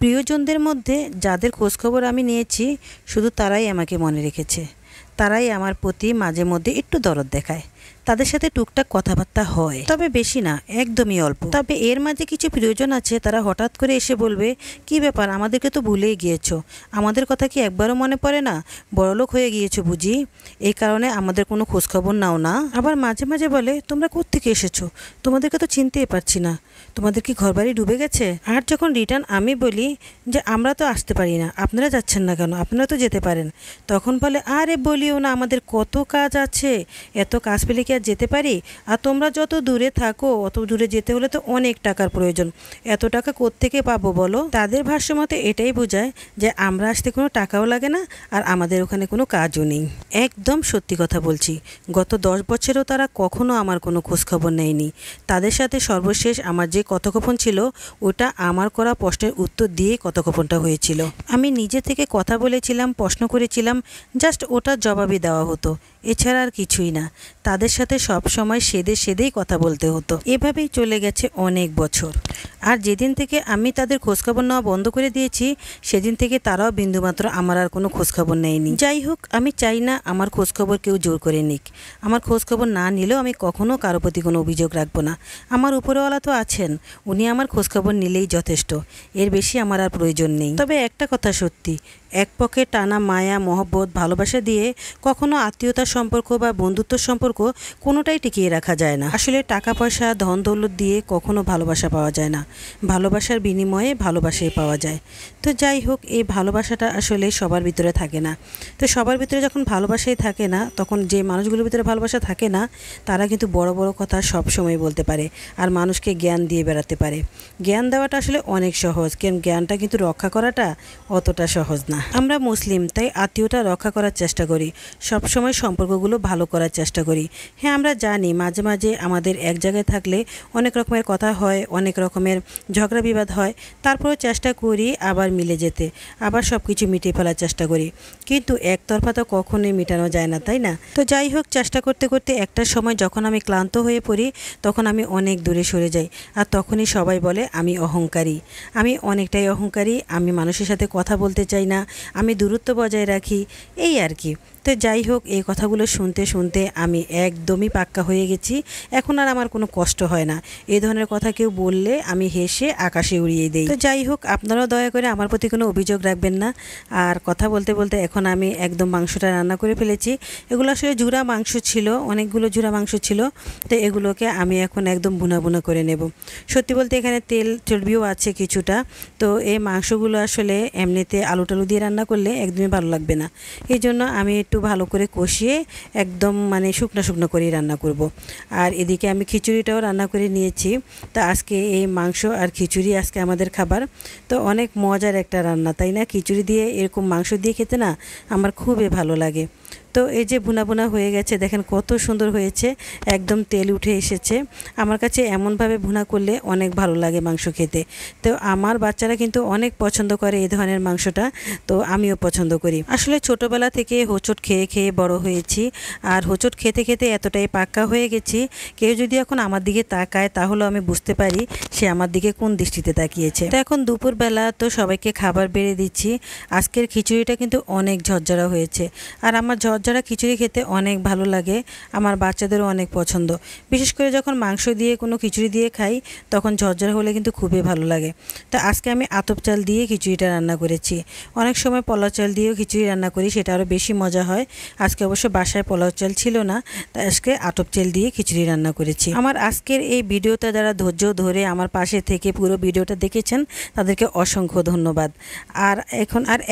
প্রিয়জনদের মধ্যে যাদের খোঁজখবর আমি নিয়েছি শুধু তারাই আমাকে মনে রেখেছে, তারাই আমার প্রতি মাঝে মধ্যে একটু দরদ দেখায়। তাদের সাথে টুকটাক কথাবার্তা হয়, তবে বেশি না, একদমই অল্প। তবে এর মাঝে কিছু প্রিয়জন আছে, তারা হঠাৎ করে এসে বলবে, কি ব্যাপার, আমাদেরকে তো ভুলেই গিয়েছো, আমাদের কথা কি একবারও মনে পড়ে না, বড়লোক হয়ে গিয়েছো বুঝি, এই কারণে আমাদের কোনো খোঁজখবর নাও না। আবার মাঝে মাঝে বলে, তোমরা কোত্থেকে এসেছো, তোমাদেরকে তো চিনতেই পারছি না, তোমাদের কি ঘরবাড়ি ডুবে গেছে? আর যখন রিটার্ন আমি বলি যে আমরা তো আসতে পারি না, আপনারা যাচ্ছেন না কেন, আপনারা তো যেতে পারেন, তখন বলে, আরে বলিও না, আমাদের কত কাজ আছে, এত কাজ পেলে কি আর যেতে পারি, আর তোমরা যত দূরে থাকো অত দূরে যেতে হলে তো অনেক টাকার প্রয়োজন, এত টাকা কোত্থেকে পাবো বলো? তাদের ভাষ্য মতে এটাই বোঝায় যে আমরা আসতে কোনো টাকাও লাগে না আর আমাদের ওখানে কোনো কাজও নেই। একদম সত্যি কথা বলছি, গত 10 বছরেও তারা কখনো আমার কোনো খোঁজখবর নেয়নি। তাদের সাথে সর্বশেষ আমার যে কথোপকথন ছিল ওটা আমার করা প্রশ্নের উত্তর দিয়ে কথোপকথনটা হয়েছিল। আমি নিজে থেকে কথা বলেছিলাম, প্রশ্ন করেছিলাম, জাস্ট ওটার জবাবই দেওয়া হতো, এছাড়া আর কিছুই না। তাদের সাথে সব সময় সেদেই কথা বলতে হতো। এভাবেই চলে গেছে অনেক বছর। আর যেদিন থেকে আমি তাদের খোঁজখবর নেওয়া বন্ধ করে দিয়েছি সেদিন থেকে তারাও বিন্দুমাত্র আমার আর কোনো খোঁজখবর নেয়নি। যাই হোক, আমি চাই না আমার খোঁজখবর কেউ জোর করে নিক। আমার খোঁজখবর না নিলেও আমি কখনো কারো প্রতি কোনো অভিযোগ রাখবো না। আমার উপরওয়ালা তো আছেন, উনি আমার খোঁজখবর নিলেই যথেষ্ট, এর বেশি আমার আর প্রয়োজন নেই। তবে একটা কথা সত্যি, এক পক্ষে টানা মায়া মহব্বত ভালোবাসা দিয়ে কখনো আত্মীয়তার সম্পর্ক বা বন্ধুত্ব সম্পর্ক কোনোটাই টিকিয়ে রাখা যায় না। আসলে টাকা পয়সা ধন দৌলত দিয়ে কখনো ভালোবাসা পাওয়া যায় না, ভালোবাসার বিনিময়ে ভালোবাসাই পাওয়া যায়। তো যাই হোক, এই ভালোবাসাটা আসলে সবার ভিতরে থাকে না। তো সবার ভিতরে যখন ভালোবাসাই থাকে না, তখন যে মানুষগুলোর ভিতরে ভালোবাসা থাকে না তারা কিন্তু বড় বড় কথা সব সময় বলতে পারে আর মানুষকে জ্ঞান দিয়ে বেড়াতে পারে। জ্ঞান দেওয়াটা আসলে অনেক সহজ, কিন্তু জ্ঞানটা কিন্তু রক্ষা করাটা অতটা সহজ না। আমরা মুসলিম, তাই আত্মীয়তা রক্ষা করার চেষ্টা করি, সব সময় সম্পর্কগুলো ভালো করার চেষ্টা করি। হ্যাঁ, আমরা জানি মাঝে মাঝে আমাদের এক জায়গায় থাকলে অনেক রকমের কথা হয়, অনেক রকমের ঝগড়া বিবাদ হয়, তারপরেও চেষ্টা করি আবার মিলে যেতে, আবার সব কিছু মিটিয়ে ফেলার চেষ্টা করি, কিন্তু একতরফা তো কখনোই মেটানো যায় না, তাই না? তো যাই হোক, চেষ্টা করতে করতে একটা সময় যখন আমি ক্লান্ত হয়ে পড়ি তখন আমি অনেক দূরে সরে যাই, আর তখনই সবাই বলে আমি অহংকারী। আমি অনেকটাই অহংকারী, আমি মানুষের সাথে কথা বলতে চাই না, আমি দূরত্ব বজায় রাখি, এই আর কি। তো যাই হোক, এই কথাগুলো শুনতে শুনতে আমি একদমই পাক্কা হয়ে গেছি। এখন আর আমার কোনো কষ্ট হয় না, এই ধরনের কথা কেউ বললে আমি হেসে আকাশে উড়িয়ে দিই। তো যাই হোক, আপনারাও দয়া করে আমার প্রতি কোনো অভিযোগ রাখবেন না। আর কথা বলতে বলতে এখন আমি একদম মাংসটা রান্না করে ফেলেছি। এগুলো আসলে জুড়া মাংস ছিল, অনেকগুলো জুড়া মাংস ছিল, তো এগুলোকে আমি এখন একদম ভুনা ভুনা করে নেব। সত্যি বলতে এখানে তেল চর্বিও আছে কিছুটা, তো এই মাংসগুলো আসলে এমনিতে আলু টালু দিয়ে রান্না করলে একদমই ভালো লাগবে না, এই জন্য আমি একটু ভালো করে কষিয়ে একদম মানে শুকনো শুকনো করেই রান্না করব। আর এদিকে আমি খিচুড়িটাও রান্না করে নিয়েছি। তো আজকে এই মাংস আর খিচুড়ি আজকে আমাদের খাবার। তো অনেক মজার একটা রান্না, তাই না? খিচুড়ি দিয়ে এরকম মাংস দিয়ে খেতে না আমার খুবই ভালো লাগে। তো এই যে ভুনা ভুনা হয়ে গেছে, দেখেন কত সুন্দর হয়েছে, একদম তেল উঠে এসেছে। আমার কাছে এমনভাবে ভুনা করলে অনেক ভালো লাগে মাংস খেতে। তো আমার বাচ্চারা কিন্তু অনেক পছন্দ করে এই ধরনের মাংসটা, তো আমিও পছন্দ করি। আসলে ছোটোবেলা থেকে হোঁচট খেয়ে খেয়ে বড় হয়েছি, আর হোঁচট খেতে খেতে এতটাই পাক্কা হয়ে গেছি, কেউ যদি এখন আমার দিকে তাকায় তাহলে আমি বুঝতে পারি সে আমার দিকে কোন দৃষ্টিতে তাকিয়েছে। তো এখন দুপুরবেলা তো সবাইকে খাবার বেড়ে দিচ্ছি। আজকের খিচুড়িটা কিন্তু অনেক ঝরঝরা হয়েছে, আর আমার ঝরঝরা খিচুড়ি খেতে অনেক ভালো লাগে, আমার বাচ্চাদেরও অনেক পছন্দ। বিশেষ করে যখন মাংস দিয়ে কোনো খিচুড়ি দিয়ে খাই তখন ঝরঝরা হলে কিন্তু খুবই ভালো লাগে। তো আজকে আমি আতপ চাল দিয়ে খিচুড়িটা রান্না করেছি। অনেক সময় পোলাও চাল দিয়েও খিচুড়ি রান্না করি, সেটা আরও বেশি মজা হয়। আজকে অবশ্য বাসায় পোলাও চাল ছিল না, তাই আজকে আতপ চাল দিয়ে খিচুড়ি রান্না করেছি। আমার আজকের এই ভিডিওটা যারা ধৈর্য ধরে আমার পাশে থেকে পুরো ভিডিওটা দেখেছেন তাদেরকে অসংখ্য ধন্যবাদ। আর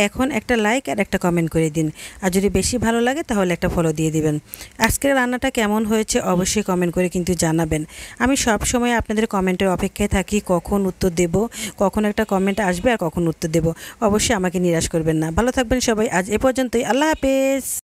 এখন একটা লাইক আর একটা কমেন্ট করে দিন, আর যদি বেশি ভালো লাগে তাহলে একটা ফলো দিয়ে দিবেন। আজকের রান্নাটা কেমন হয়েছে অবশ্যই কমেন্ট করে কিন্তু জানাবেন। আমি সব সময় আপনাদের কমেন্টের অপেক্ষায় থাকি, কখন উত্তর দেব, কখন একটা কমেন্ট আসবে আর কখন উত্তর দেব। অবশ্যই আমাকে নিরাশ করবেন না। ভালো থাকবেন সবাই, আজ এ পর্যন্তই, আল্লাহ হাফেজ।